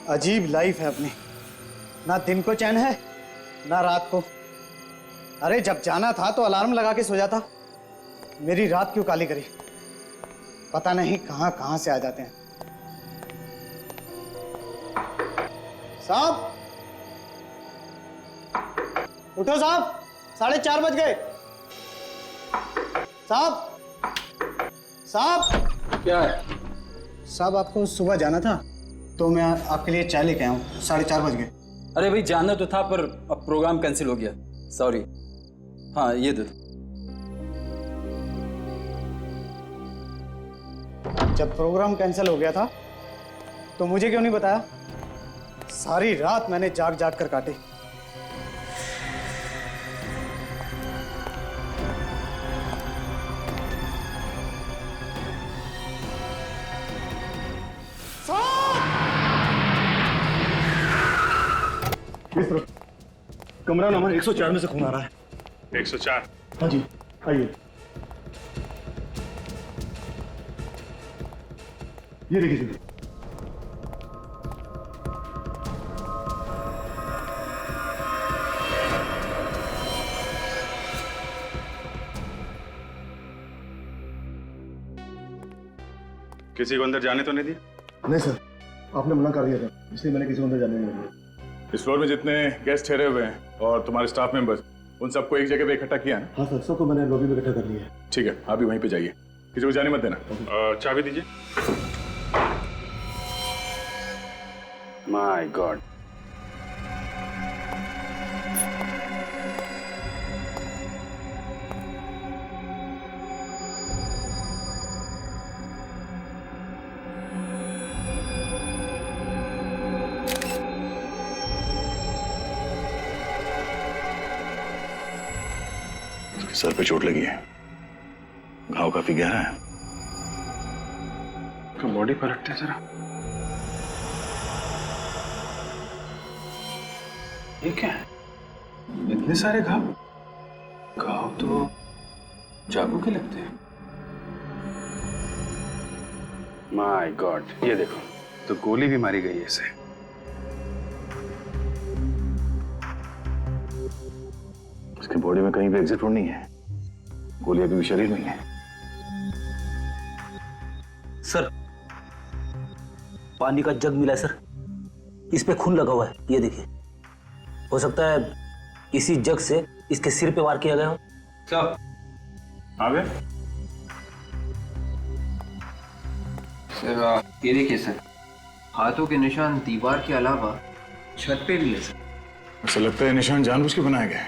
अजीब लाइफ है अपनी, ना दिन को चैन है ना रात को। अरे जब जाना था तो अलार्म लगा के सो जाता, मेरी रात क्यों काली करी? पता नहीं कहां कहां से आ जाते हैं। साहब उठो साहब, 4:30 बज गए। साहब साहब क्या है? साहब आपको सुबह जाना था तो मैं आपके लिए चाय लेके आया हूँ। 4:30 बज गए। अरे भाई जाना तो था पर अब प्रोग्राम कैंसिल हो गया, सॉरी। हाँ ये दे दो। जब प्रोग्राम कैंसिल हो गया था तो मुझे क्यों नहीं बताया? सारी रात मैंने जाग जाग कर काटी। कमरा नंबर 104 में से खून आ रहा है। 104? हाँ जी, आइए। ये देखिए जी। किसी को अंदर जाने तो नहीं दिया? नहीं सर, आपने मना कर दिया था, इसलिए मैंने किसी को अंदर जाने नहीं दिया। इस फ्लोर में जितने गेस्ट ठहरे हुए हैं और तुम्हारे स्टाफ मेंबर्स, उन सबको एक जगह पे इकट्ठा किया ना? हाँ सर, सबको मैंने लॉबी में इकट्ठा कर लिया है। ठीक है, आप भी वहीं पे जाइए, किसी को जाने मत देना। चाबी दीजिए। माय गॉड, सर पे चोट लगी है, घाव काफी गहरा है। तो बॉडी पलटते जरा। ये क्या है? इतने सारे घाव? घाव तो चाकू के लगते हैं। माय गॉड, ये देखो, तो गोली भी मारी गई है इसे। इसकी बॉडी में कहीं भी एग्जिट रोड नहीं है, गोली अभी भी शरीर में है। सर, पानी का जग मिला है सर, इस पे खून लगा हुआ है, ये देखिए। हो सकता है इसी जग से इसके सिर पे वार किया गया हो। साहब आ गए? सर ये देखिए सर, हाथों के निशान दीवार के अलावा छत पे भी है सर। ऐसा लगता है निशान जानबूझ के बनाए गए।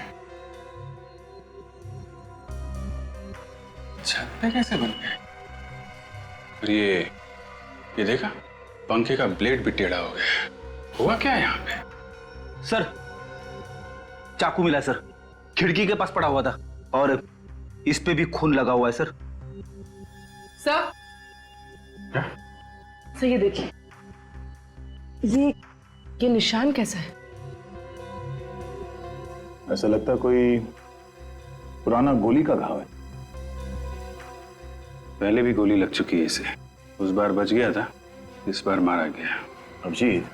छत पे कैसे बन गए? और ये देखा, पंखे का ब्लेड भी टेढ़ा हो गया। हुआ क्या है यहाँ पे? सर, चाकू मिला है सर, खिड़की के पास पड़ा हुआ था और इस पे भी खून लगा हुआ है सर। सर, क्या? सर ये देखिए, ये निशान कैसा है? ऐसा लगता है कोई पुराना गोली का घाव है। पहले भी गोली लग चुकी है इसे, उस बार बच गया था, इस बार मारा गया। अभिजीत,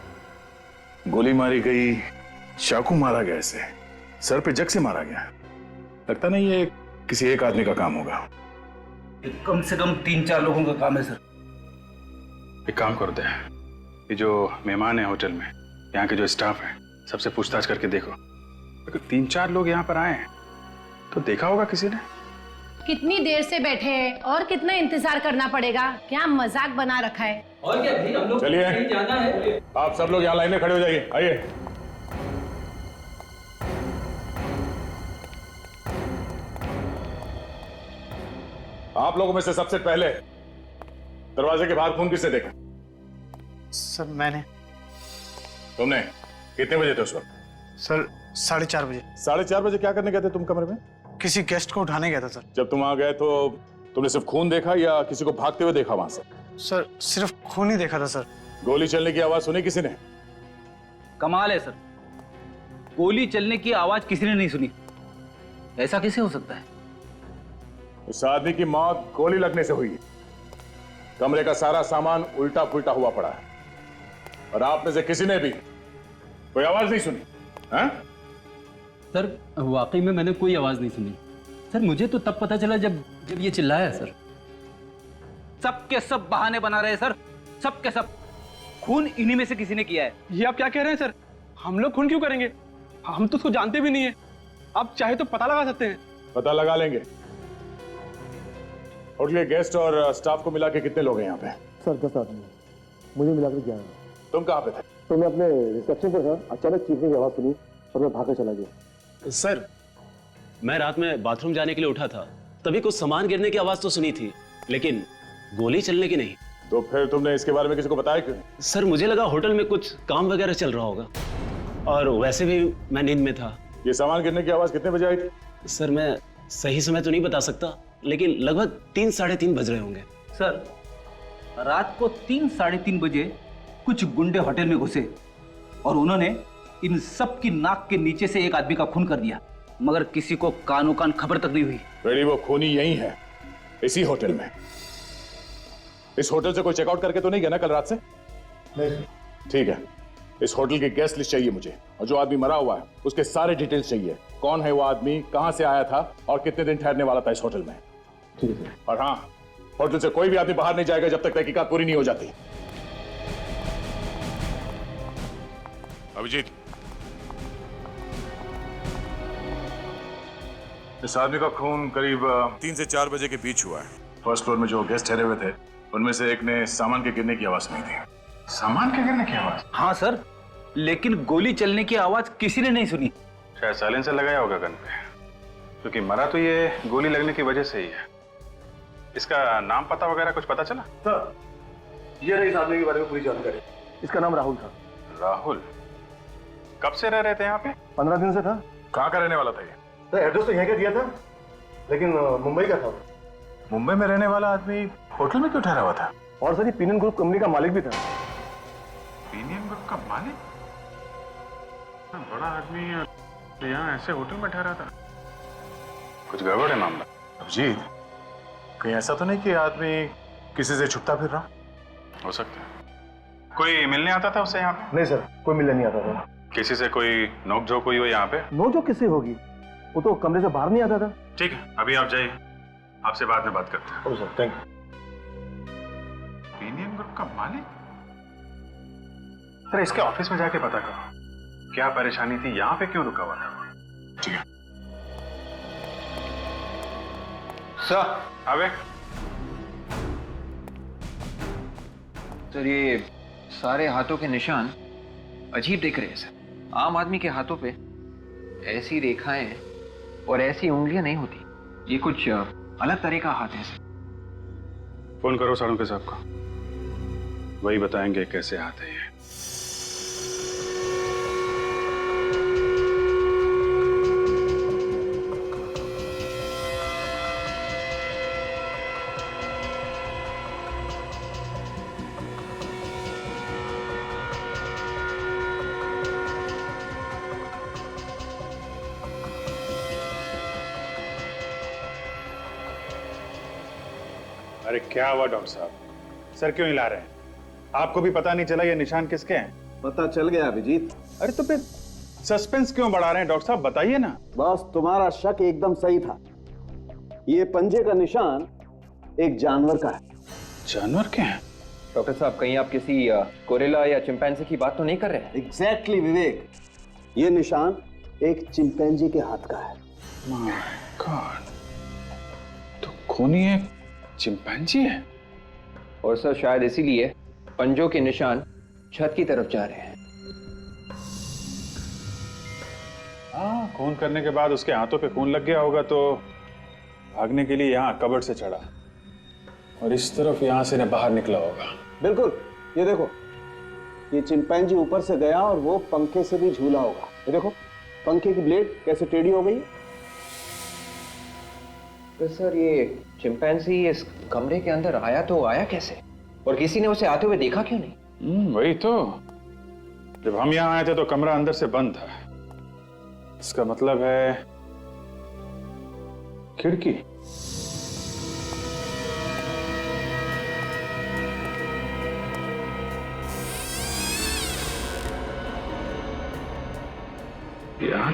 गोली मारी गई, चाकू मारा गया, इसे सर पे जग से मारा गया। लगता नहीं ये किसी एक आदमी का काम होगा। कम से कम 3-4 लोगों का काम है सर। एक काम कर दे, ये जो मेहमान है होटल में, यहाँ के जो स्टाफ है, सबसे पूछताछ करके देखो। अगर 3-4 लोग यहाँ पर आए हैं तो देखा होगा किसी ने। कितनी देर से बैठे हैं और कितना इंतजार करना पड़ेगा? क्या मजाक बना रखा है? और क्या भाई, हम लोग चलिए, कहीं जाना है। आप सब लोग यहाँ लाइन में खड़े हो जाइए। आइए। आप लोगों में से सबसे पहले दरवाजे के बाहर खून किसने देखा? सर मैंने। तुमने? कितने बजे थे उस वक्त? सर 4:30 बजे। 4:30 बजे क्या करने गए थे तुम कमरे में? किसी गेस्ट को उठाने गया था सर। जब तुम वहां गए तो तुमने सिर्फ खून देखा या किसी को भागते हुए देखा वहां से? सर सिर्फ खून ही देखा था सर। गोली चलने की आवाज सुनी किसी ने? कमाल है सर, गोली चलने की आवाज किसी ने नहीं सुनी। ऐसा कैसे हो सकता है? उस आदमी की मौत गोली लगने से हुई है। कमरे का सारा सामान उल्टा पुल्टा हुआ पड़ा है। और आप में से किसी ने भी कोई आवाज नहीं सुनी? हाँ? सर वाकई में मैंने कोई आवाज नहीं सुनी। सर मुझे तो तब पता चला जब जब ये चिल्लाया सर। सब के सब बहाने बना रहे हैं सर, सब के सब। खून इन्हीं में से किसी ने किया है। ये आप क्या कह रहे हैं सर? हम लोग खून क्यों करेंगे? हम तो उसको जानते भी नहीं है। आप चाहे तो पता लगा सकते हैं। पता लगा लेंगे। होटल के गेस्ट और स्टाफ को मिला के कितने लोग हैं यहाँ पे? सर 10 आदमी, मुझे मिलाकर 11। तुम कहाँ पे थे? तो मैं अपने रिसेप्शन पर था, अचानक चीखने की आवाज सुनी और मैं भागकर चला गया। सर मैं रात में बाथरूम जाने के लिए उठा था, तभी कुछ सामान गिरने की आवाज तो सुनी थी, लेकिन गोली चलने की नहीं। तो फिर तुमने इसके बारे में किसी को बताया क्यों? सर मुझे लगा होटल में कुछ काम वगैरह चल रहा होगा, और वैसे भी मैं नींद में था। ये सामान गिरने की आवाज कितने बजे आई थी? सर मैं सही समय तो नहीं बता सकता, लेकिन लगभग 3 साढ़े 3 बज रहे होंगे। सर रात को 3 साढ़े 3 बजे कुछ गुंडे होटल में घुसे और उन्होंने इन सब की नाक के नीचे से एक आदमी का खून कर दिया, मगर किसी को कानो कान खबर तक नहीं हुई। बेटी वो खूनी यही है, इसी होटल में। इस होटल से कोई चेकआउट करके तो नहीं गया ना कल रात से? नहीं। ठीक है, इस होटल की गेस्ट लिस्ट चाहिए मुझे, और जो आदमी मरा हुआ है उसके सारे डिटेल्स चाहिए। कौन है वो आदमी, कहां से आया था और कितने दिन ठहरने वाला था इस होटल में। ठीक है सर। और हाँ, होटल से कोई भी आदमी बाहर नहीं जाएगा जब तक तहकीकात पूरी नहीं हो जाती। अभिजीत, इस आदमी का खून करीब 3 से 4 बजे के बीच हुआ है। फर्स्ट फ्लोर में जो गेस्ट ठहरे हुए थे उनमें से एक ने सामान के गिरने की आवाज सुनी थी। सामान के गिरने की आवाज? हाँ सर, लेकिन गोली चलने की आवाज किसी ने नहीं सुनी। शायद साइलेंसर लगाया होगा गन पे, क्योंकि मरा तो ये गोली लगने की वजह से ही है। इसका नाम पता वगैरह कुछ पता चला? सर ये रही इस आदमी के बारे में पूरी जानकारी। इसका नाम राहुल था। राहुल? कब से रह रहे थे यहाँ पे? 15 दिन से था। कहाँ का रहने वाला था ये? सर एड्रेस तो यहाँ का दिया था, लेकिन मुंबई का था। मुंबई में रहने वाला आदमी होटल में क्यों ठहरा हुआ था? और सर ये पीनन ग्रुप कंपनी का मालिक भी था। पीनियम ग्रुप का मालिक? बड़ा आदमी यहाँ ऐसे होटल में ठहरा था? कुछ गड़बड़ है मामला। अभिजीत, कहीं ऐसा तो नहीं कि आदमी किसी से छुपता फिर रहा? हो सकता है। कोई मिलने आता था उससे यहाँ पे? नहीं सर, कोई मिलने नहीं आता था। किसी से कोई नोकझोंक हुई हो यहाँ पे? नोकझोंक किससे होगी? वो तो कमरे से बाहर नहीं आता था। ठीक है, अभी आप जाइए, आपसे बाद में बात करते हैं। Okay sir, thank you. पीनियम ग्रुप का मालिक? सर इसके ऑफिस में जाके पता करो क्या परेशानी थी, यहाँ पे क्यों रुका हुआ था। ठीक है सर। आवे। सर ये सारे हाथों के निशान अजीब दिख रहे हैं सर। आम आदमी के हाथों पे ऐसी रेखाएं और ऐसी उंगलियां नहीं होती। ये कुछ अलग तरह का हाथ है सर। फोन करो साड़ू के साहब को, वही बताएंगे कैसे हाथ है ये। अरे क्या हुआ डॉक्टर साहब? सर क्यों हिला रहे हैं? आपको भी पता नहीं चला ये निशान किसके हैं? पता चल गया अभिजीत। अरे तो फिर सस्पेंस क्यों बढ़ा रहे हैं डॉक्टर साहब, बताइए ना। बस तुम्हारा शक एकदम सही था। ये पंजे का निशान एक जानवर का है। जानवर के हैं? डॉक्टर साहब कहीं आप किसी गोरिल्ला या चिंपैंजी की बात तो नहीं कर रहे हैं? एग्जैक्टली विवेक, ये निशान एक चिंपैंजी के हाथ का है। माय गॉड, तो खूनी एक चिंपैंजी है। और सर शायद इसीलिए पंजों के निशान छत की तरफ जा रहे हैं। हाँ, खून करने के बाद उसके हाथों पे खून लग गया होगा तो भागने के लिए यहाँ कबर्ड से चढ़ा और इस तरफ यहाँ से बाहर निकला होगा। बिल्कुल, ये देखो, ये चिंपैंजी ऊपर से गया और वो पंखे से भी झूला होगा। ये देखो पंखे की ब्लेड कैसे टेढ़ी हो गई। तो सर ये चिंपैंजी इस कमरे के अंदर आया तो आया कैसे, और किसी ने उसे आते हुए देखा क्यों नहीं? वही तो, जब हम यहाँ आए थे तो कमरा अंदर से बंद था। इसका मतलब है खिड़की।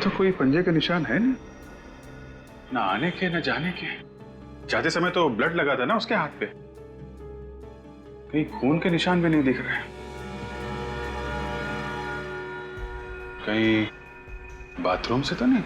तो कोई पंजे के निशान है नहीं, ना आने के ना जाने के। जाते समय तो ब्लड लगा था ना उसके हाथ पे, कहीं खून के निशान भी नहीं दिख रहे। कहीं बाथरूम से तो नहीं?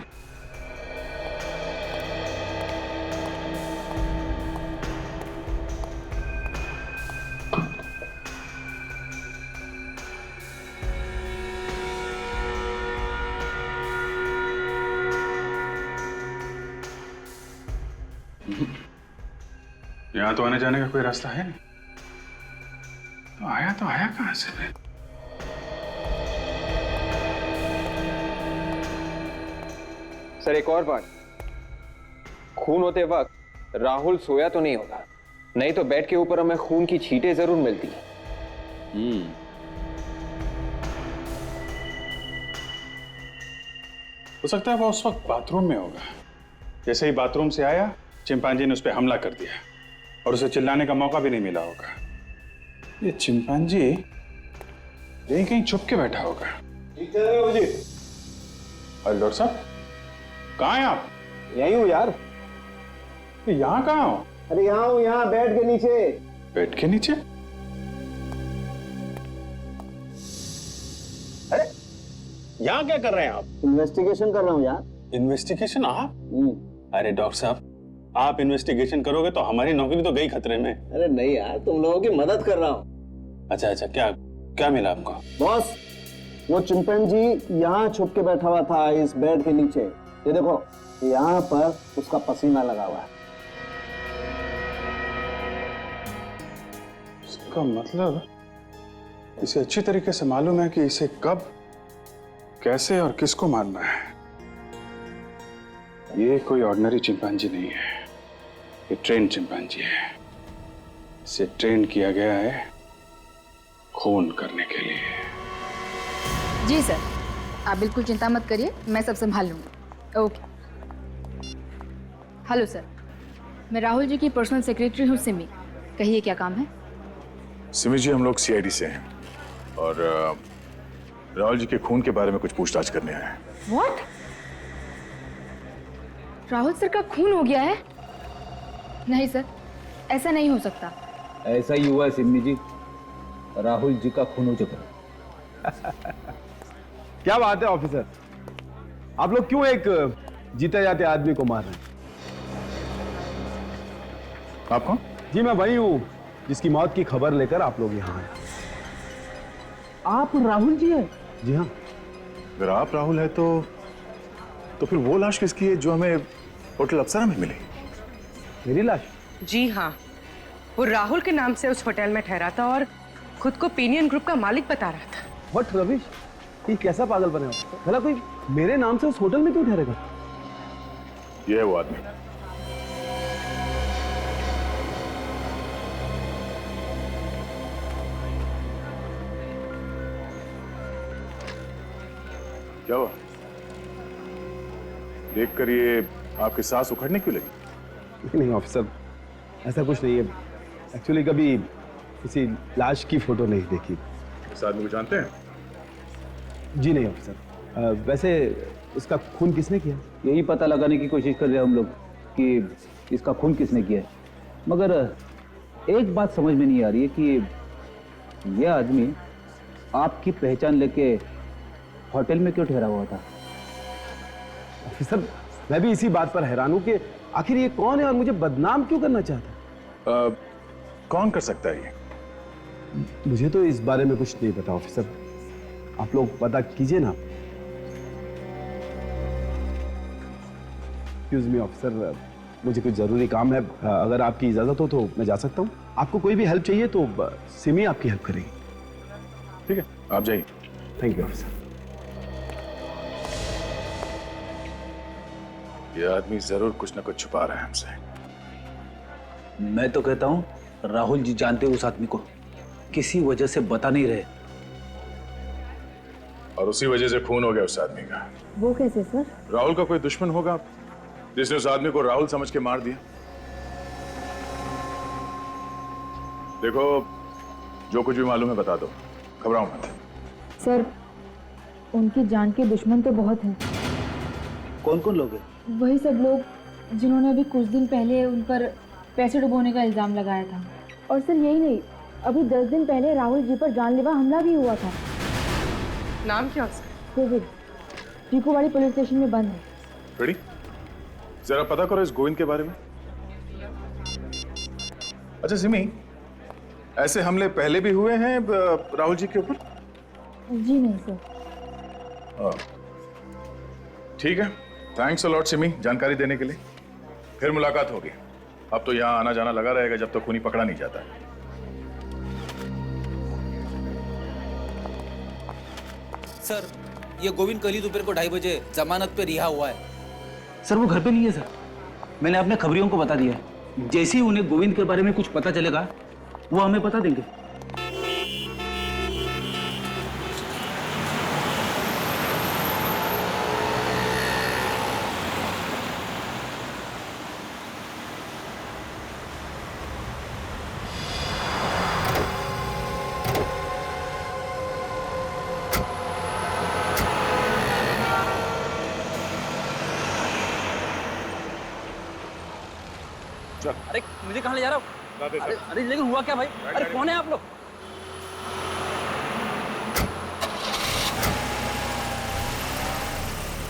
यहां तो आने जाने का कोई रास्ता है नहीं, तो आया कहां से फिर? सर एक और बात, खून होते वक्त राहुल सोया तो नहीं होगा, नहीं तो बेड के ऊपर हमें खून की छींटें जरूर मिलती। हो सकता है वो उस वक्त बाथरूम में होगा। जैसे ही बाथरूम से आया, चिंपांजी ने उस पर हमला कर दिया और उसे चिल्लाने का मौका भी नहीं मिला होगा। ये चिंपांजी यहीं कहीं छुप के बैठा होगा। जी अरे डॉक्टर साहब, कहाँ हैं आप? यही हूँ यार। यहाँ कहाँ हो? अरे यहाँ हूँ, यहाँ बेड के नीचे। बेड के नीचे? अरे यहाँ क्या कर रहे हैं आप? इन्वेस्टिगेशन कर रहा हूँ यार। इन्वेस्टिगेशन? आप? अरे डॉक्टर साहब, आप इन्वेस्टिगेशन करोगे तो हमारी नौकरी तो गई खतरे में। अरे नहीं यार, तुम लोगों की मदद कर रहा हूँ। अच्छा, क्या क्या मिला आपको? बॉस, वो चिंपैंजी यहाँ छुप के बैठा हुआ था इस बेड के नीचे। ये देखो, यहाँ पर उसका पसीना लगा हुआ है। इसका मतलब इसे अच्छी तरीके से मालूम है कि इसे कब, कैसे और किसको मारना है। ये कोई ऑर्डिनरी चिंपांजी नहीं है, ये ट्रेन चिंपांजी है। इसे ट्रेन किया गया है खून करने के लिए। जी सर, आप बिल्कुल चिंता मत करिए, मैं सब संभाल लूंगी। ओके। हेलो सर, मैं राहुल जी की पर्सनल सेक्रेटरी हूँ सिमी। कहिए क्या काम है? सिमी जी, हम लोग सीआईडी से हैं और राहुल जी के खून के बारे में कुछ पूछताछ करने आए हैं। व्हाट? राहुल सर का खून हो गया है? नहीं सर, ऐसा नहीं हो सकता। ऐसा ही हुआ है सिमी जी, राहुल जी का खून हो चुका है। क्या बात है ऑफिसर, आप लोग क्यों एक जीते जाते आदमी को मार रहे हैं? आप कौन? जी मैं वही हूं जिसकी मौत की खबर लेकर आप लोग यहाँ आए। आप राहुल जी हैं? जी हाँ। अगर आप राहुल है तो फिर वो लाश किसकी है जो हमें होटल अप्सरा में मिली? मेरी लाश? जी हाँ, वो राहुल के नाम से उस होटल में ठहरा था और खुद को पीनियन ग्रुप का मालिक बता रहा था। व्हाट रविश, ये कैसा पागल बने हो? भला कोई मेरे नाम से उस होटल में क्यों ठहरेगा? ये है वो आदमी। क्या हुआ? देखकर ये आपकी सांस उखड़ने क्यों लगी? नहीं ऑफिसर, ऐसा कुछ नहीं है। एक्चुअली कभी किसी लाश की फोटो नहीं देखी। इस आदमी को जानते हैं? जी नहीं ऑफिसर। वैसे इसका खून किसने किया? यही पता लगाने की कोशिश कर रहे हैं हम लोग कि इसका खून किसने किया है। मगर एक बात समझ में नहीं आ रही है कि यह आदमी आपकी पहचान लेके होटल में क्यों ठहरा हुआ था? ऑफिसर, मैं भी इसी बात पर हैरान हूं कि आखिर ये कौन है और मुझे बदनाम क्यों करना चाहता है? कौन कर सकता है ये? मुझे तो इस बारे में कुछ नहीं पता ऑफिसर, आप लोग पता कीजिए ना। एक्सक्यूज मी ऑफिसर, मुझे कुछ जरूरी काम है। अगर आपकी इजाजत हो तो मैं जा सकता हूँ। आपको कोई भी हेल्प चाहिए तो सिमी आपकी हेल्प करेगी। ठीक है, आप जाइए। Thank you officer. ये आदमी जरूर कुछ ना कुछ छुपा रहा है हमसे। मैं तो कहता हूँ राहुल जी जानते उस आदमी को, किसी वजह से बता नहीं रहे, और उसी वजह से खून हो गया उस आदमी का। वो कैसे सर? राहुल का कोई दुश्मन होगा जिसने उस आदमी को राहुल समझ के मार दिया। देखो, जो कुछ भी मालूम है बता दो, घबराओ मत। सर, उनकी जान के दुश्मन तो बहुत हैं, कौन कौन लोग हैं? वही सब लोग जिन्होंने अभी कुछ दिन पहले उन पर पैसे डुबोने का इल्ज़ाम लगाया था। और सिर्फ यही नहीं, अभी 10 दिन पहले राहुल जी पर जानलेवा हमला भी हुआ था। नाम क्या उसका? कोविड टीकूवाड़ी पुलिस स्टेशन में बंद है। रेडी? जरा पता करो इस गोविंद के बारे में। अच्छा सिमी, ऐसे हमले पहले भी हुए हैं राहुल जी के ऊपर? जी नहीं सर। ठीक है, थैंक्स अ लॉट सिमी जानकारी देने के लिए। फिर मुलाकात होगी। अब तो यहाँ आना जाना लगा रहेगा जब तक खूनी पकड़ा नहीं जाता है। सर, ये गोविंद कल ही दोपहर को 2:30 बजे जमानत पे रिहा हुआ है। सर वो घर पे नहीं है सर। मैंने अपने खबरियों को बता दिया है। जैसे ही उन्हें गोविंद के बारे में कुछ पता चलेगा वो हमें बता देंगे। अरे मुझे कहाँ ले जा रहा हो? अरे लेकिन हुआ क्या भाई? अरे कौन है आप लोग?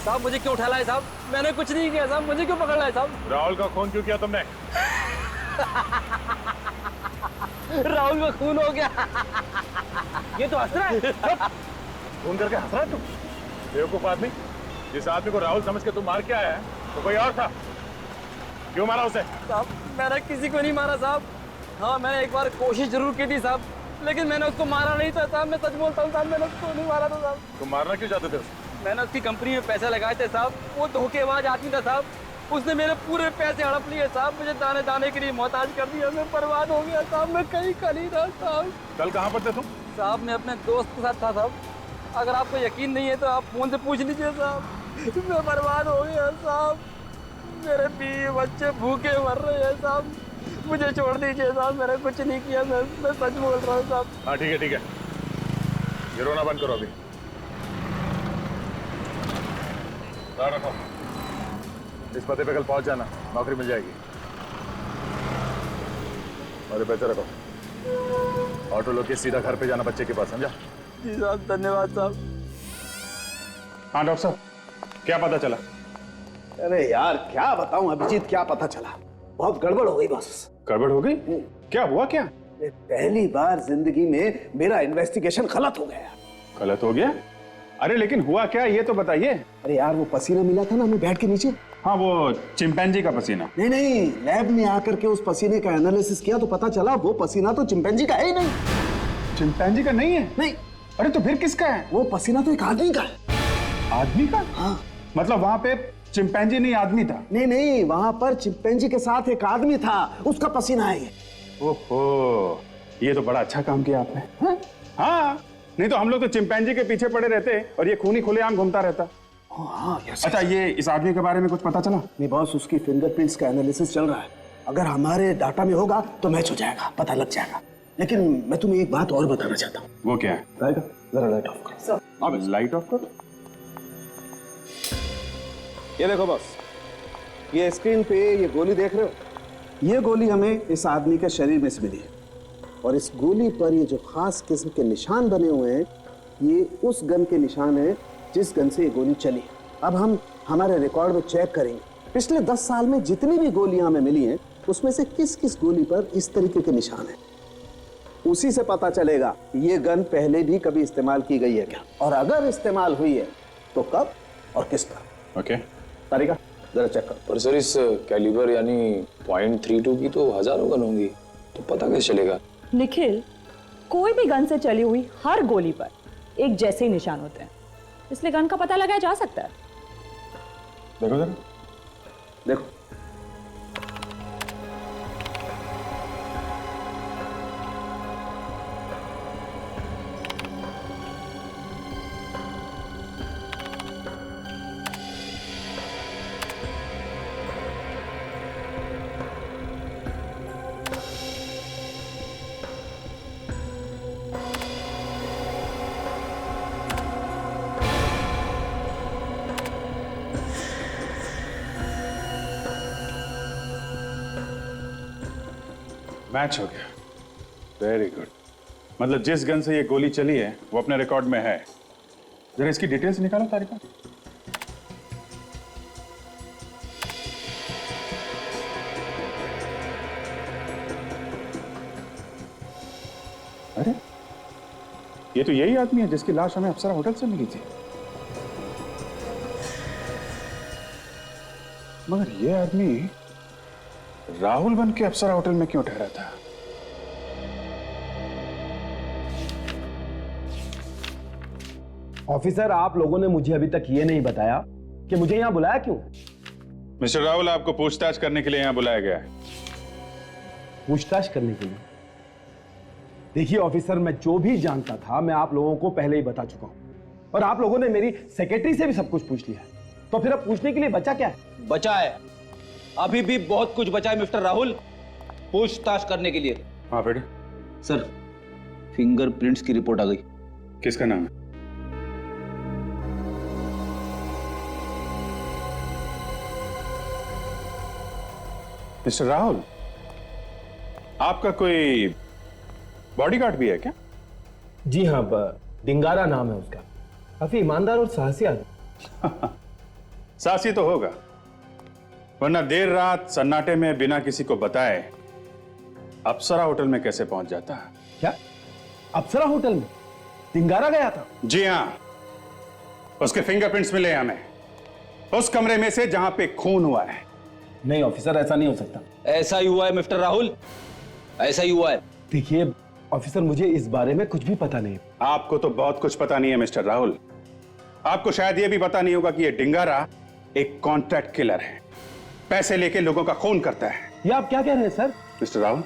साहब मुझे क्यों उठा लाए साहब? मैंने कुछ नहीं किया साहब, मुझे क्यों पकड़ लाए साहब? राहुल का खून क्यों किया तुमने? राहुल का खून हो गया। ये तो हंस रहा है। खून करके हंस रहा है तू? बेवकूफ आदमी, जिस आदमी को राहुल समझ के तू मार के आया है तो कोई और था। क्यों मारा उसे? साहब मैंने किसी को नहीं मारा साहब। हाँ मैंने एक बार कोशिश जरूर की थी साहब, लेकिन मैंने उसको मारा नहीं था साहब। मैं सच बोलता हूँ साहब, मैंने उसको नहीं मारा था साहब। तुम मारना क्यों चाहते थे उसे? मैंने उसकी कंपनी में पैसे लगाए थे साहब। वो धोखेबाज आदमी था साहब। उसने मेरे पूरे पैसे हड़प लिए साहब। मुझे दाने दाने के लिए मोहताज कर दिया। मैं बर्बाद हो गया साहब। मैं कहीं का नहीं रहा साहब। कल कहाँ पर थे तुम? साहब मैं अपने दोस्त के साथ था साहब। अगर आपको यकीन नहीं है तो आप फोन से पूछ लीजिए साहब। मैं बर्बाद हो गया साहब। मेरे बीवी बच्चे भूखे मर रहे हैं साहब। मुझे छोड़ दीजिए साहब, मैंने कुछ नहीं किया। मैं सच बोल रहा हूँ साहब। हाँ ठीक है ठीक है, ये रोना बंद करो अभी। रखो, इस पते पे कल पहुंच जाना, नौकरी मिल जाएगी। और पैसे रखो, ऑटो लोग के सीधा घर पे जाना बच्चे के पास, समझा? जी साहब धन्यवाद साहब। हाँ डॉक्टर साहब, क्या पता चला? अरे यार क्या बताऊं अभिजीत, क्या पता चला? बहुत गड़बड़ हो गई बस। गड़बड़ हो गई? क्या हुआ क्या? पहली बार जिंदगी में मेरा इन्वेस्टिगेशन गलत हो गया। गलत हो गया? अरे लेकिन हुआ क्या ये तो बताइए। अरे यार वो पसीना मिला था ना हमें बेड के नीचे। हाँ वो चिंपैंजी का पसीना। नहीं, लैब में आकर के उस पसीने का एनालिसिस किया तो पता चला वो पसीना तो चिंपैंजी का है ही नहीं। चिंपैंजी का नहीं है? नहीं। अरे तो फिर किसका है? वो पसीना तो एक आदमी का है। आदमी का? हाँ। मतलब वहां पे चिंपैंजी नहीं आदमी था? नहीं, वहां पर चिंपैंजी के साथ एक आदमी था, उसका पसीना है ये। ओहो, ये तो बड़ा अच्छा काम किया आपने। हाँ, नहीं तो हम लोग तो चिंपैंजी के पीछे पड़े रहते और ये खूनी खुलेआम घूमता रहता। हाँ, अच्छा ये इस आदमी के बारे में कुछ पता चला? नहीं बॉस, उसकी फिंगरप्रिंट्स का एनालिसिस चल रहा है। अगर हमारे डाटा में होगा तो मैच हो जाएगा, पता लग जाएगा। लेकिन मैं तुम्हें एक बात और बताना चाहता हूँ। वो क्या है? जरा लाइट ऑफ करो। अब लाइट ऑफ करो। ये देखो बॉस, ये स्क्रीन पे ये गोली देख रहे हो? ये गोली हमें इस आदमी के शरीर में से मिली है और इस गोली पर ये जो खास किस्म के निशान बने हुए हैं, ये उस गन के निशान है जिस गन से ये गोली चली। अब हम हमारे रिकॉर्ड में चेक करेंगे पिछले 10 साल में जितनी भी गोलियां हमें मिली हैं उसमें से किस किस गोली पर इस तरीके के निशान हैं। उसी से पता चलेगा ये गन पहले भी कभी इस्तेमाल की गई है क्या, और अगर इस्तेमाल हुई है तो कब और किस पर। ओके तारिका जरा चेक करो। पर सर इस कैलिबर यानी .32 की तो हजारों गन होंगी, तो पता कैसे चलेगा? निखिल, कोई भी गन से चली हुई हर गोली पर एक जैसे ही निशान होते हैं, इसलिए गन का पता लगाया जा सकता है। देखो जरा, देखो मैच हो गया, वेरी गुड। मतलब जिस गन से ये गोली चली है वो अपने रिकॉर्ड में है। जरा इसकी डिटेल्स निकालो तारिका। अरे ये तो यही आदमी है जिसकी लाश हमें अप्सरा होटल से मिली थी। मगर ये आदमी राहुल बन के अप्सरा होटल में क्यों ठहरा था? ऑफिसर, आप लोगों ने मुझे अभी तक ये नहीं बताया कि मुझे यहाँ बुलाया क्यों। मिस्टर राहुल, आपको पूछताछ करने के लिए यहाँ बुलाया गया है। पूछताछ करने के लिए? देखिए ऑफिसर, मैं जो भी जानता था मैं आप लोगों को पहले ही बता चुका हूं, और आप लोगों ने मेरी सेक्रेटरी से भी सब कुछ पूछ लिया है, तो फिर अब पूछने के लिए बचा क्या है? बचा है, अभी भी बहुत कुछ बचा है मिस्टर राहुल, पूछताछ करने के लिए। हाँ बेटे। सर, फिंगरप्रिंट्स की रिपोर्ट आ गई। किसका नाम है? मिस्टर राहुल, आपका कोई बॉडीगार्ड भी है क्या? जी हाँ, डिंगारा नाम है उसका, काफी ईमानदार और साहसी आदमी। साहसी तो होगा, वरना देर रात सन्नाटे में बिना किसी को बताए अप्सरा होटल में कैसे पहुंच जाता? क्या अप्सरा होटल में डिंगारा गया था? जी हाँ, उसके फिंगरप्रिंट्स मिले हमें उस कमरे में से जहां पे खून हुआ है। नहीं ऑफिसर, ऐसा नहीं हो सकता। ऐसा ही हुआ है मिस्टर राहुल, ऐसा ही हुआ है। देखिए ऑफिसर, मुझे इस बारे में कुछ भी पता नहीं। आपको तो बहुत कुछ पता नहीं है मिस्टर राहुल। आपको शायद यह भी पता नहीं होगा कि यह डिंगारा एक कॉन्ट्रैक्ट किलर है, पैसे लेके लोगों का खून करता है। ये आप क्या कह रहे हैं सर? मिस्टर राहुल,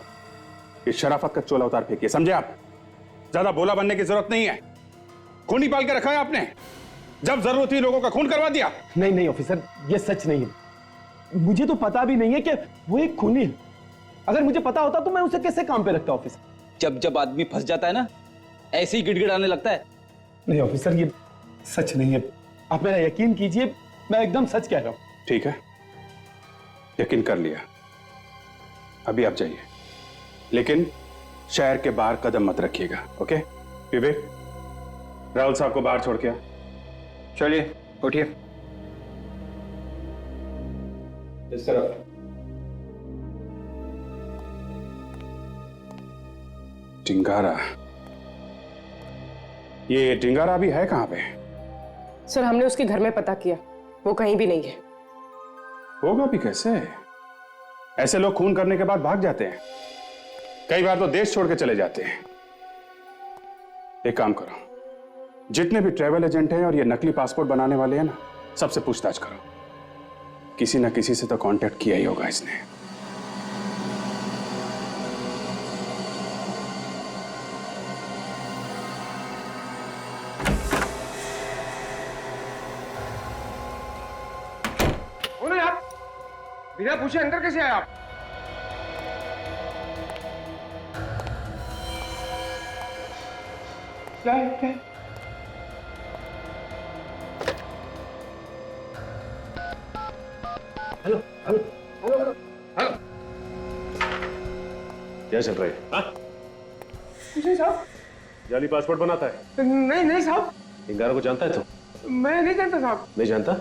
इस शराफत का चोला उतार फेंकिए, समझे आप? ज्यादा बोला बनने की जरूरत नहीं है। खून ही पाल के रखा है आपने, जब जरूरत हुई लोगों का खून करवा दिया। नहीं नहीं ऑफिसर, ये सच नहीं है। मुझे तो पता भी नहीं है कि वो एक खूनी है। अगर मुझे पता होता तो मैं उसे कैसे काम पे रखता ऑफिसर? जब जब आदमी फंस जाता है ना, ऐसे ही गिड़गिड़ाने लगता है। नहीं ऑफिसर, ये सच नहीं है, आप मेरा यकीन कीजिए, मैं एकदम सच कह रहा हूं। ठीक है, यकीन कर लिया, अभी आप जाइए, लेकिन शहर के बाहर कदम मत रखिएगा। ओके विवेक, राहुल साहब को बाहर छोड़ के आ। चलिए उठिए। इस तरफ। डिंगारा, ये डिंगारा अभी है कहां पे? सर, हमने उसके घर में पता किया, वो कहीं भी नहीं है। होगा भी कैसे? ऐसे लोग खून करने के बाद भाग जाते हैं, कई बार तो देश छोड़ के चले जाते हैं। एक काम करो, जितने भी ट्रैवल एजेंट हैं और ये नकली पासपोर्ट बनाने वाले हैं ना, सबसे पूछताछ करो। किसी ना किसी से तो कांटेक्ट किया ही होगा इसने। आप बिना पूछे अंदर कैसे आए आप? क्या है क्या है? Hello hello hello hello hello, क्या चल रहा है? हाँ? कुछ नहीं साहब। जाली पासपोर्ट बनाता है? नहीं नहीं साहब, डिंगारा को जानता है तू? मैं नहीं जानता साहब। नहीं जानता?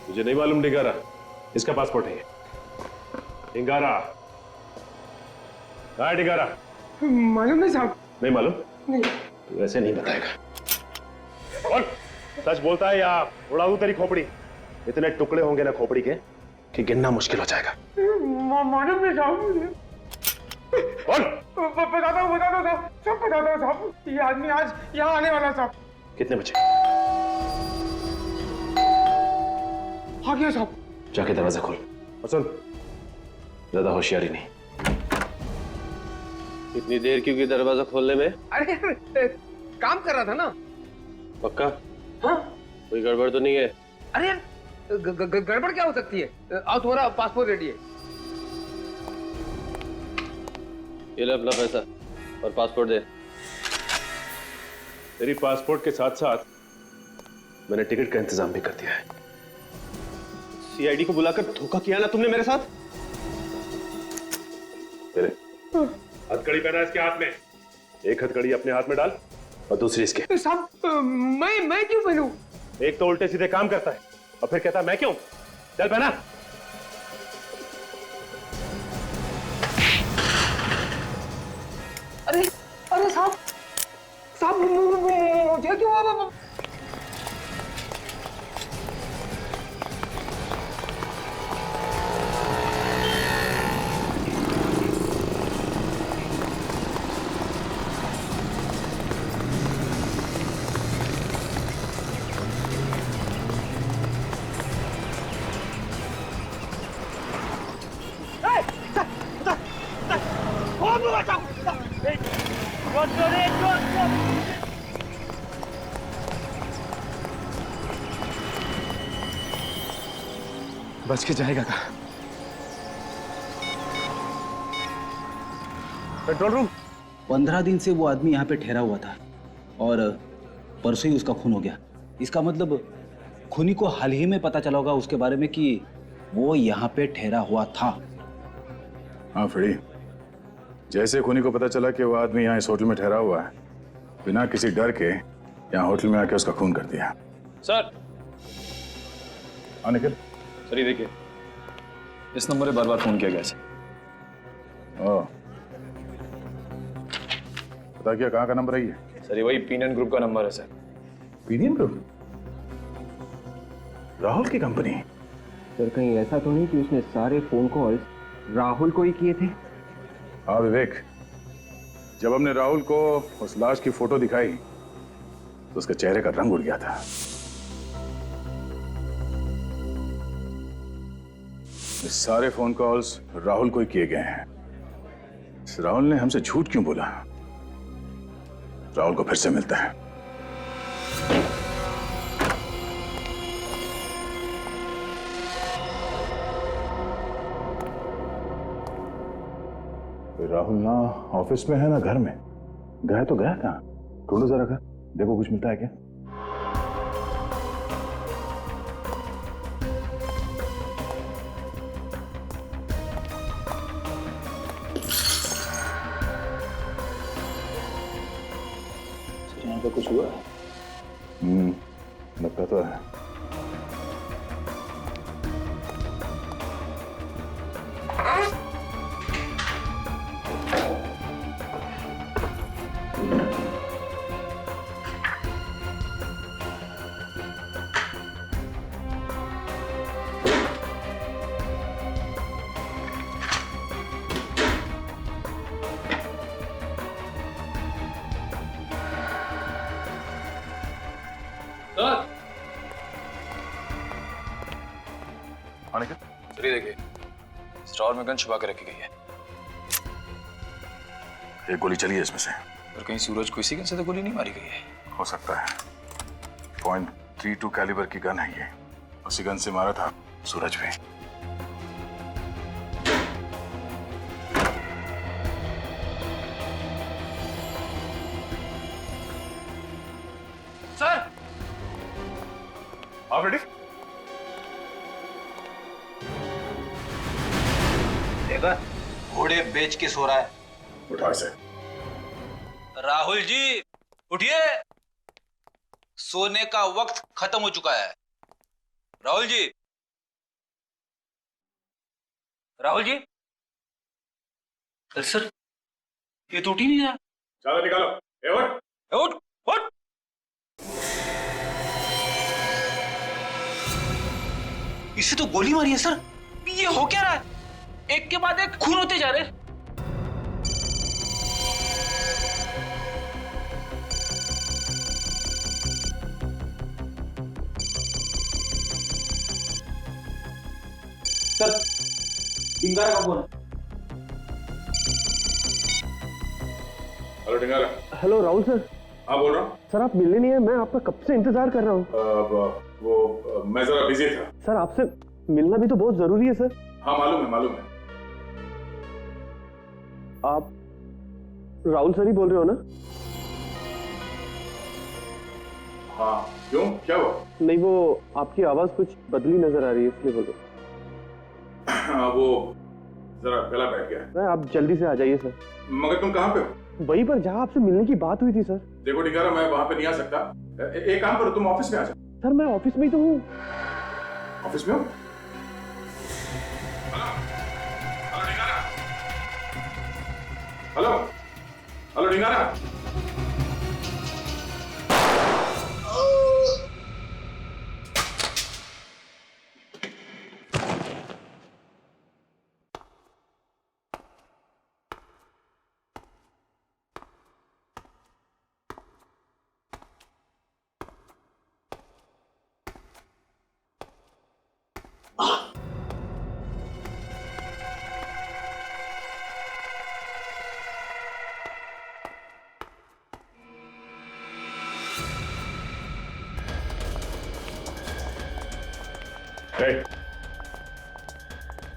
मुझे नहीं मालूम डिंगारा, इसका पासपोर्ट है ये। डिंगारा कहाँ है? डिंगारा मालूम नहीं साहब। नहीं मालूम? नहीं। वैसे नहीं बताएगा। और सच बोलता है या उड़ा दूं तेरी खोपड़ी? इतने टुकड़े होंगे ना खोपड़ी के कि गिनना मुश्किल हो जाएगा। मालूम नहीं साहब। और बताता हूँ साहब, सब बताता हूँ साहब। ये आदमी आज यहाँ आने वाला साहब। कितने बजे? आ गया साहब। जाके दरवाजा खोल और सुन, ज्यादा होशियारी नहीं। इतनी देर क्यों की दरवाजा खोलने में? अरे काम कर रहा था ना। पक्का? हाँ। कोई गड़बड़ तो नहीं है? अरे यार, गड़बड़ क्या हो सकती है? आओ, तुम्हारा पासपोर्ट रेडी है। ये ले अपना पैसा। और पासपोर्ट दे। तेरी पासपोर्ट के साथ साथ मैंने टिकट का इंतजाम भी कर दिया है। सीआईडी को बुलाकर धोखा किया ना तुमने मेरे साथ। तेरे हथकड़ी पहना इसके हाथ में, एक हथकड़ी अपने हाथ में डाल और दूसरी इसके। साहब मैं क्यों पहनूं? एक तो उल्टे सीधे काम करता है और फिर कहता है मैं क्यों। चल पहना। अरे अरे साहब मुझे क्यों? बच के जाएगा का। Control room. 15 दिन से वो आदमी यहाँ पे ठहरा हुआ था और परसों ही उसका खून हो गया। इसका मतलब खूनी को हाल ही में पता चला होगा उसके बारे में कि वो यहाँ पे ठहरा हुआ था। हाँ फ्रेडी, जैसे खूनी को पता चला कि वो आदमी यहाँ इस होटल में ठहरा हुआ है, बिना किसी डर के यहाँ होटल में आके उसका खून कर दिया। सर। हाँ निखिल। सर ये देखिए, इस नंबर पे बार-बार फोन किया गया सर। ओह, पता क्या कहाँ का नंबर है ये? सर ये वही पीनियन ग्रुप का नंबर है सर। पीनियन ग्रुप? राहुल की कंपनी? सर कहीं ऐसा तो नहीं कि उसने सारे फोन कॉल्स राहुल को ही किए थे? हाँ विवेक, जब हमने राहुल को उस लाश की फोटो दिखाई तो उसके चेहरे का रंग उड़ गया था। ये सारे फोन कॉल्स राहुल को ही किए गए हैं। राहुल ने हमसे झूठ क्यों बोला? राहुल को फिर से मिलता है। राहुल ना ऑफिस में है ना घर में। गया तो गया कहाँ? ढूंढो जरा घर, देखो कुछ मिलता है क्या। यहाँ पे कुछ हुआ है? लगता तो है। सर ये देखिए, स्टोर में गन छुपा के रखी गई है। एक गोली चली है इसमें से। और कहीं सूरज को इसी गन से तो गोली नहीं मारी गई है? हो सकता है। .32 कैलिबर की गन है ये। उसी गन से मारा था सूरज भी। सर। आप रेडी? देखा, घोड़े बेच के सो रहा है। उठा इसे। राहुल जी उठिए, सोने का वक्त खत्म हो चुका है। राहुल जी, राहुल जी। सर ये तो उठ ही नहीं रहा। चादर निकालो। उठ उठ उठ। इसे तो गोली मारी है सर। ये हो क्या रहा है? एक के बाद एक खून होते जा रहे। सर डिंगारा का बोल। Hello Dingara. Hello Rahul sir. हाँ बोल रहा हूँ। सर आप मिलने नहीं है, मैं आपका कब से इंतजार कर रहा हूँ। मैं जरा बिजी था। सर आपसे मिलना भी तो बहुत जरूरी है सर। हाँ मालूम है मालूम है। आप राहुल सर ही बोल रहे हो ना? हाँ, क्यों? क्या हुआ? नहीं, वो आपकी आवाज कुछ बदली नजर आ रही है, इसलिए बोल रहे हाँ, वो जरा गला बैठ गया। हो। आप जल्दी से आ जाइए सर। मगर तुम कहाँ पे हो? वहीं पर जहाँ आपसे मिलने की बात हुई थी सर। देखो डिंगारा, मैं वहां पे नहीं आ सकता। एक काम करो, तुम ऑफिस में आ जाओ। सर मैं ऑफिस में ही तो हूँ। ऑफिस में हो? Hello hello Dingara.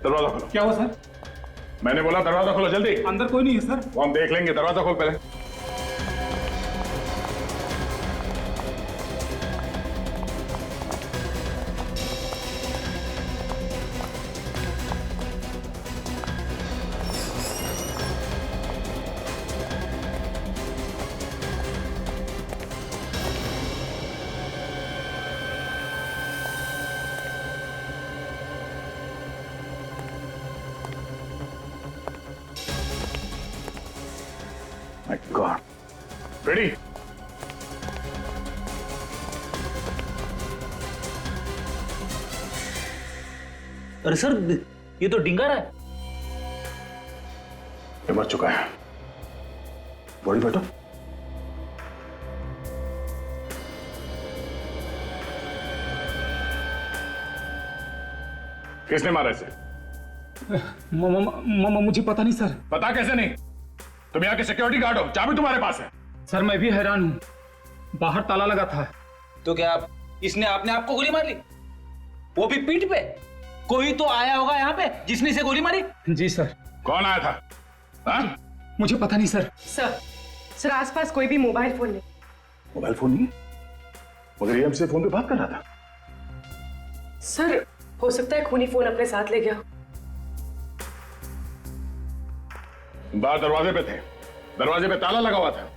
दरवाजा खोलो। क्या हुआ सर? मैंने बोला दरवाजा खोलो जल्दी। अंदर कोई नहीं है सर। वो हम देख लेंगे, दरवाजा खोल पहले। My God. Ready? अरे सर, ये तो डिंगारा है। ये मर चुका है। बॉडी बैठो। किसने मारा इसे? मुझे पता नहीं सर। पता कैसे नहीं? तुम यहाँ के सिक्योरिटी गार्ड हो, चाबी तुम्हारे पास है। सर मैं भी हैरान हूँ, बाहर ताला लगा था। तो क्या इसने अपने आप को गोली मार ली? वो भी पीठ पे? कोई तो आया होगा यहाँ पे जिसने इसे गोली मारी। जी सर। कौन आया था? हाँ? मुझे पता नहीं सर। सर आसपास कोई भी मोबाइल फोन नहीं। मोबाइल फोन नहीं? मगर ये हमसे फोन पे बात कर रहा था। सर हो सकता है खूनी फोन अपने साथ ले गया। बाहर दरवाजे पे थे, दरवाजे पे ताला लगा हुआ था।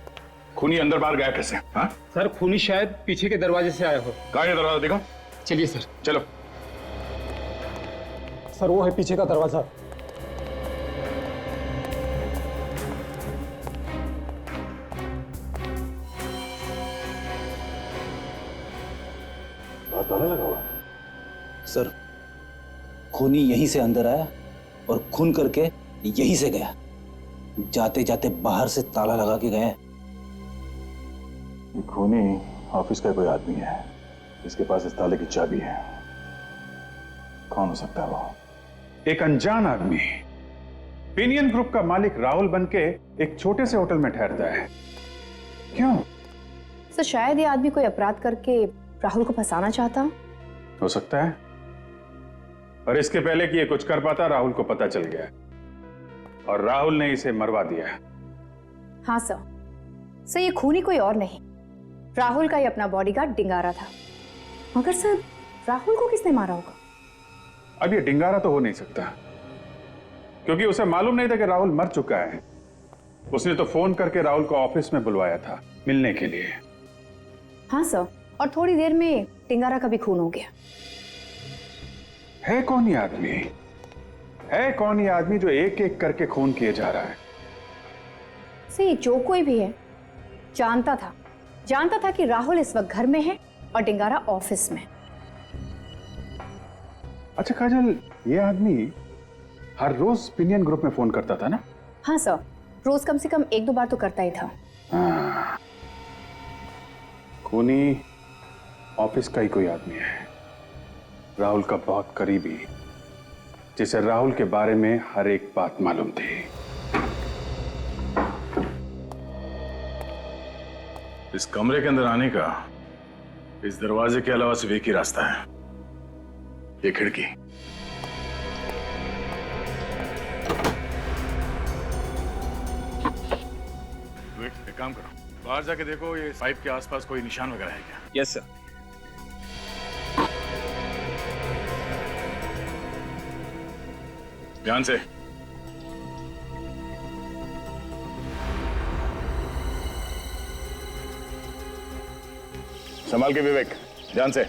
खूनी अंदर बाहर गया कैसे? हाँ? सर खूनी शायद पीछे के दरवाजे से आया हो। कहाँ है दरवाजा? दिखाओ। चलिए सर। चलो। सर वो है पीछे का दरवाजा। ताला लगा हुआ। सर खूनी यहीं से अंदर आया और खून करके यहीं से गया। जाते जाते बाहर से ताला लगा के गए। खूनी ऑफिस का कोई आदमी है, इसके पास इस ताले की चाबी है। कौन हो सकता है वो? एक अनजान आदमी पिनियन ग्रुप का मालिक राहुल बनके एक छोटे से होटल में ठहरता है। क्यों? सर शायद ये आदमी कोई अपराध करके राहुल को फंसाना चाहता। हो सकता है, और इसके पहले कि ये कुछ कर पाता राहुल को पता चल गया और राहुल ने इसे मरवा दिया। हाँ सर, सर ये खूनी कोई और नहीं, राहुल का ही अपना बॉडीगार्ड डिंगारा था। मगर सर राहुल को किसने मारा होगा? अब ये डिंगारा तो हो नहीं सकता, क्योंकि उसे मालूम नहीं था कि राहुल मर चुका है। उसने तो फोन करके राहुल को ऑफिस में बुलवाया था मिलने के लिए। हाँ सर, और थोड़ी देर में डिंगारा का भी खून हो गया। है कौन ये आदमी? है कौन ये आदमी जो एक एक करके खून किए जा रहा है? सही जो कोई भी है जानता था कि राहुल इस वक्त घर में है और डिंगारा ऑफिस में। अच्छा काजल, ये आदमी हर रोज पिनियन ग्रुप में फोन करता था ना? हाँ सर, रोज कम से कम 1-2 बार तो करता ही था। हाँ। खूनी ऑफिस का ही कोई आदमी है, राहुल का बहुत करीबी, जिसे राहुल के बारे में हर एक बात मालूम थी। इस कमरे के अंदर आने का इस दरवाजे के अलावा सिर्फ एक ही रास्ता है, ये खिड़की। एक काम करो, बाहर जाके देखो ये पाइप के आसपास कोई निशान वगैरह है क्या? Yes sir. ध्यान से। संभाल के विवेक, ध्यान से।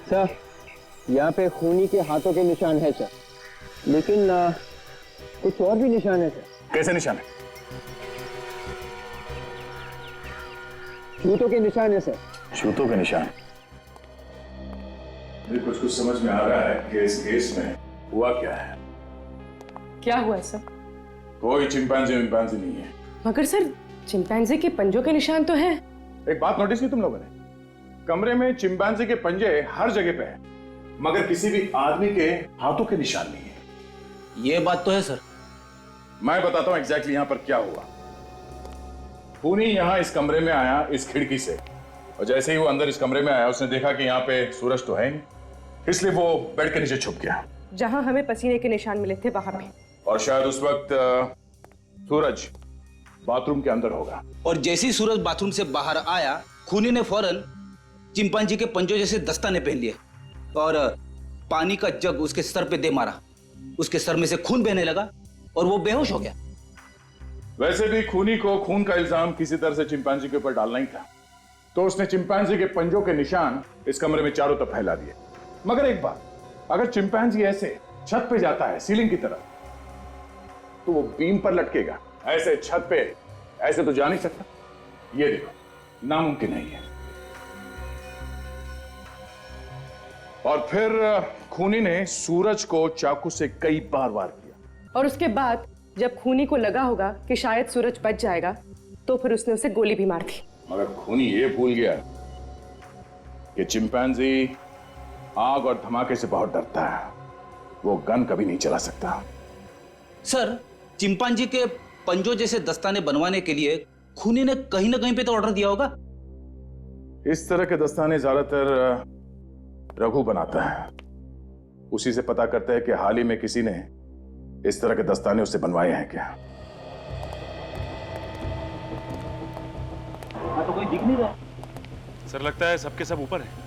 सर, यहाँ पे खूनी के हाथों के निशान है सर, लेकिन कुछ और भी निशान है सर। कैसे निशान है? जूतों के निशान है सर। जूतों के निशान? मुझे कुछ समझ में आ रहा है कि इस केस में हुआ क्या है। क्या हुआ सर? कोई चिंपैंजी नहीं है। मगर सर, चिंपैंजी के पंजों के निशान तो हैं। एक बात नोटिस की तुम लोगों ने? कमरे में चिंपैंजी के पंजे हर जगह पे हैं, मगर किसी भी आदमी के हाथों के निशान नहीं है। ये बात तो है सर। मैं बताता हूं एग्जैक्टली यहां पर क्या हुआ। खूनी यहां इस कमरे में आया इस खिड़की से, और जैसे ही वो अंदर इस कमरे में आया उसने देखा कि यहाँ पे सूरज तो है नहीं, इसलिए वो बेड के नीचे छुप गया जहां हमें पसीने के निशान मिले थे वहां पे। और शायद उस वक्त सूरज बाथरूम के अंदर होगा। और जैसे ही सूरज बाथरूम से बाहर आया, खूनी ने फौरन चिंपांजी के पंजों जैसे दस्ताने पहन लिए और पानी का जग उसके सर पे दे मारा। उसके सर में से खून बहने लगा और वो बेहोश हो गया। वैसे भी खूनी को खून का इल्जाम किसी तरह से चिंपैंजी के ऊपर डालना ही था, तो उसने चिंपैंजी के पंजों के निशान इस कमरे में चारों तरफ फैला दिए। मगर एक बात, अगर चिंपैंजी ऐसे छत पे जाता है सीलिंग की तरफ, तो वो बीम पर लटकेगा। ऐसे छत पे ऐसे तो जा नहीं सकता। ये देखो, नामुमकिन नहीं है। और फिर खूनी ने सूरज को चाकू से कई बार वार किया। और उसके बाद जब खूनी को लगा होगा कि शायद सूरज बच जाएगा, तो फिर उसने उसे गोली भी मार दी। मगर खूनी ये भूल गया कि चिंपैंजी आग और धमाके से बहुत डरता है। वो गन कभी नहीं चला सकता। सर, चिंपांजी के पंजों जैसे दस्ताने बनवाने के लिए खूनी ने कहीं ना कहीं पे तो ऑर्डर दिया होगा। इस तरह के दस्ताने ज्यादातर रघु बनाता है। उसी से पता करता है कि हाल ही में किसी ने इस तरह के दस्ताने उससे बनवाए हैं क्या। तो कोई दिख नहीं रहा। सर, लगता है सबके सब ऊपर है।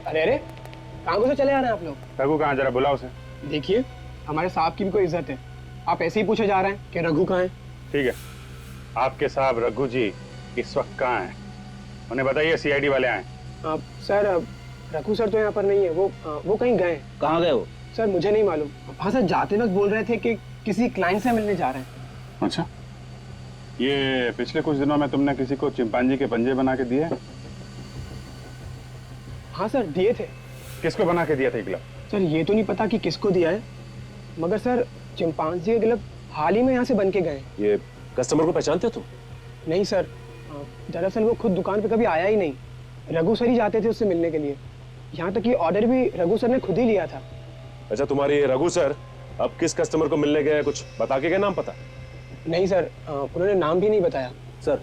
अरे अरे, कहाँ से चले आ रहे हैं आप लोग? रघु कहाँ, जरा बुलाओ उसे। देखिए, हमारे साहब की भी कोई इज्जत है। आप ऐसे ही पूछे जा रहे हैं कि रघु कहाँ है? ठीक है, आपके साहब रघु जी इस वक्त कहाँ हैं? उन्हें बताइए सीआईडी वाले आए। सर, रघु सर तो यहाँ पर नहीं है। वो कहीं गए। कहाँ गए वो? सर, मुझे नहीं मालूम। हाँ सर, जाते वक्त बोल रहे थे कि किसी क्लाइंट से मिलने जा रहे हैं। अच्छा, ये पिछले कुछ दिनों में तुमने किसी को चिंपांजी के पंजे बना के दिए? हाँ सर, दिए थे। किसको बना के दिया था ग्लव? सर, ये तो नहीं पता कि किसको दिया है, मगर सर चिंपांजी के ग्लव हाल ही में यहाँ से बन के गए। ये कस्टमर को पहचानते हो तुम? नहीं सर, दरअसल वो खुद दुकान पे कभी आया ही नहीं। रघु सर ही जाते थे उससे मिलने के लिए। यहाँ तक कि ऑर्डर भी रघु सर ने खुद ही लिया था। अच्छा, तुम्हारे रघु सर अब किस कस्टमर को मिलने गए, कुछ बता के गए? नाम पता? नहीं सर, उन्होंने नाम भी नहीं बताया। सर,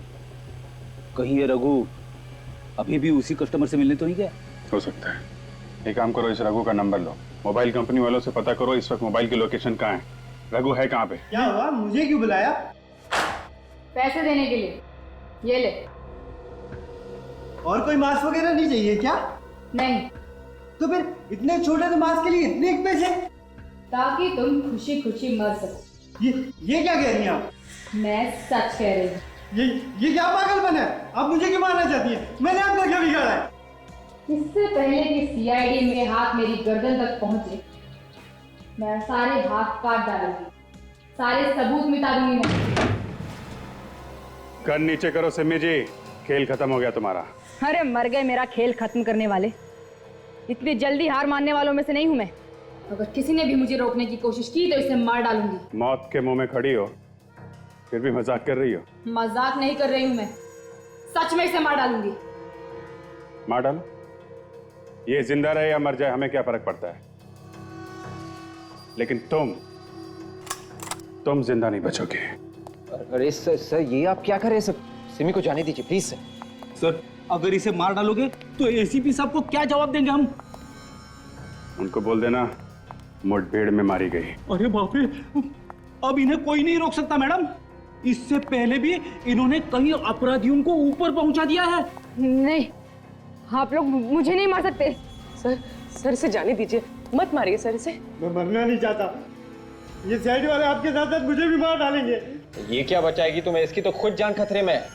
कहीं ये रघु अभी भी उसी कस्टमर से मिलने तो नहीं गया? हो सकता है। एक काम करो, इस रघु का नंबर लो, मोबाइल कंपनी वालों से पता करो इस वक्त मोबाइल की लोकेशन कहाँ है, रघु है कहाँ पे। क्या हुआ, मुझे क्यों बुलाया? पैसे देने के लिए। ये ले। और कोई मास्क वगैरह नहीं चाहिए क्या? नहीं। तो फिर इतने छोटे से मास्क के लिए इतने पैसे? ताकि तुम खुशी खुशी मर सको। ये क्या कह रही हैं आप? मैं सच कह रही हूँ। ये क्या पागलपन है? आप मुझे क्यों मारना चाहती हैं? मैंने आपका क्या बिगाड़ा है? इससे पहले कि सीआईडी में हाथ मेरी गर्दन तक पहुंचे, मैं सारे हाथ काट डालूंगी, सारे सबूत मिटा दूंगी मैं। कर नीचे करो सिमी जी, खेल खत्म हो गया तुम्हारा। अरे मर गए मेरा खेल खत्म करने वाले। इतनी जल्दी हार मानने वालों में से नहीं हूं मैं। अगर किसी ने भी मुझे रोकने की कोशिश की तो इसे मार डालूंगी। मौत के मुंह में खड़ी हो, फिर भी मजाक कर रही हो? मजाक नहीं कर रही हूँ मैं, सच में इसे मार डालूंगी। मार डालो, ये जिंदा रहे या मर जाए हमें क्या फर्क पड़ता है, लेकिन तुम जिंदा नहीं बचोगे। अरे सर ये आप क्या कर रहे हैं सर? सिमी को जाने दीजिए प्लीज सर। सर अगर इसे मार डालोगे तो एसीपी साहब को क्या जवाब देंगे हम? उनको बोल देना मुठभेड़ में मारी गई। अरे बाप रे, अब इन्हें कोई नहीं रोक सकता मैडम। इससे पहले भी इन्होंने कई अपराधियों को ऊपर पहुंचा दिया है। नहीं, आप लोग मुझे नहीं मार सकते। सर इसे जाने दीजिए, मत मारिए सर इसे। मैं मरना नहीं चाहता, ये सीआईडी वाले आपके साथ साथ मुझे भी मार डालेंगे। ये क्या बचाएगी तुम्हें, इसकी तो खुद जान खतरे में है।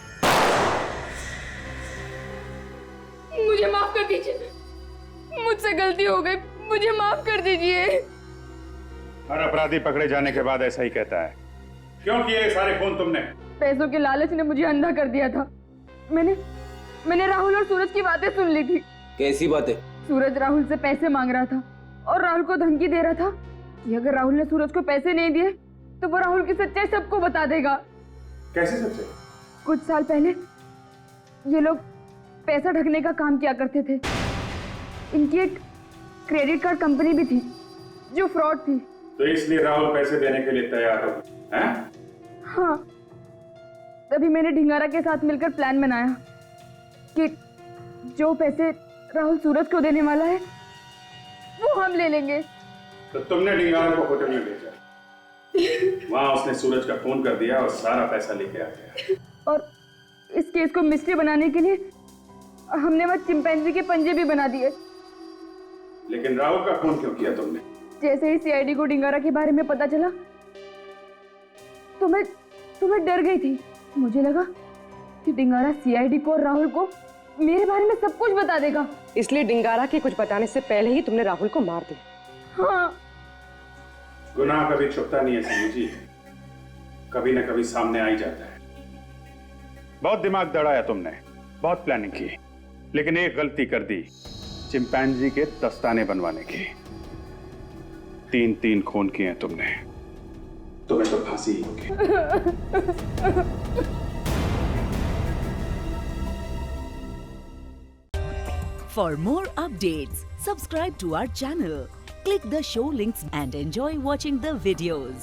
मुझे माफ कर दीजिए, मुझसे गलती हो गई, मुझे माफ कर दीजिए। हर अपराधी पकड़े जाने के बाद ऐसा ही कहता है। क्यों किए सारे खून तुमने? पैसों के लालच ने मुझे अंधा कर दिया था। मैंने राहुल और सूरज की बातें सुन ली थी। कैसी बातें? सूरज राहुल से पैसे मांग रहा था और राहुल को धमकी दे रहा था कि अगर राहुल ने सूरज को पैसे नहीं दिए तो वो राहुल की सच्चाई सबको बता देगा। कैसे सच्चाई? कुछ साल पहले ये लोग पैसा ढकने का काम किया करते थे। इनकी एक क्रेडिट कार्ड कंपनी भी थी जो फ्रॉड थी। तो इसलिए राहुल पैसे देने के लिए तैयार हो? हैं? हाँ, तभी मैंने ढिंगारा के साथ मिलकर प्लान बनाया कि जो पैसे राहुल सूरज को देने वाला है वो हम ले लेंगे। तो तुमने ढिंगारा को होटल में भेजा, वहां उसने सूरज का फोन कर दिया और सारा पैसा लेके आ गया। और इस केस को मिस्ट्री बनाने के लिए हमने वह चिंपैंजी के पंजे भी बना दिए। लेकिन राहुल का फोन क्यों किया तुमने? जैसे ही सीआईडी को ढिंगारा के बारे में पता चला तो मैं डर गई थी। मुझे लगा कि ढिंगारा सीआईडी को और राहुल को मेरे बारे में सब कुछ बता देगा। इसलिए डिंगारा के कुछ बताने से पहले ही तुमने राहुल को मार दिया। हाँ। गुनाह कभी छुपता नहीं है सिमी जी, कभी न कभी सामने आ ही जाता है। बहुत दिमाग दौड़ाया तुमने, बहुत प्लानिंग की, लेकिन एक गलती कर दी, चिंपैंजी के दस्ताने बनवाने की। 3 खून किए हैं तुमने, तुम्हें तो फांसी ही होगी। For more updates, subscribe to our channel, click the show links and enjoy watching the videos.